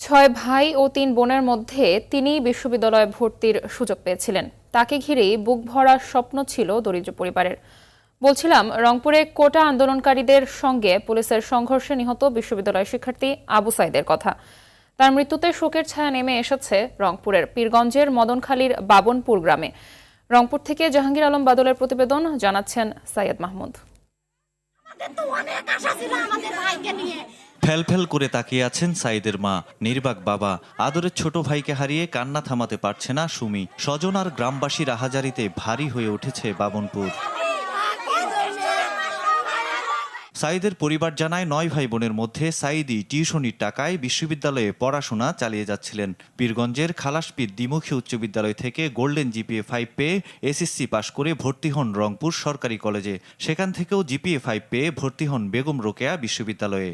6 ভাই ও 3 বোনের মধ্যে তিনি বিশ্ববিদ্যালয়ে ভর্তির সুযোগ পেয়েছিলেন। তাকে ঘিরেই বুক ভরা স্বপ্ন ছিল দরিদ্র পরিবারের। বলছিলাম, রংপুরে কোটা আন্দোলনকারীদের সঙ্গে পুলিশের সংঘর্ষে নিহত বিশ্ববিদ্যালয় শিক্ষার্থী আবু সাইদের কথা। তার মৃত্যুতে শোকের ছায়া নেমে এসেছে রংপুরের পীরগঞ্জের মদনখালীর বাবনপুর গ্রামে। রংপুর থেকে জাহাঙ্গীর আলম বাদলের প্রতিবেদন, জানাচ্ছেন সাইয়েদ মাহমুদ। ফেল করে তাকিয়ে আছেন সাইদের মা, নির্বাক বাবা। আদরের ছোট ভাইকে হারিয়ে কান্না থামাতে পারছে না সুমি। স্বজন আর গ্রামবাসীর আহাজারিতে ভারী হয়ে উঠেছে বাবনপুর। সাইদের পরিবার জানায় 9 ভাই বোনের মধ্যে সাইদি টিউশনির টাকায় বিশ্ববিদ্যালয়ে পড়াশোনা চালিয়ে যাচ্ছিলেন। পীরগঞ্জের খালাসপীর দ্বিমুখী উচ্চ বিদ্যালয় থেকে গোল্ডেন জিপিএ 5 পেয়ে এসএসসি পাশ করে ভর্তি হন রংপুর সরকারি কলেজে। সেখান থেকেও জিপিএ 5 পেয়ে ভর্তি হন বেগম রোকেয়া বিশ্ববিদ্যালয়ে।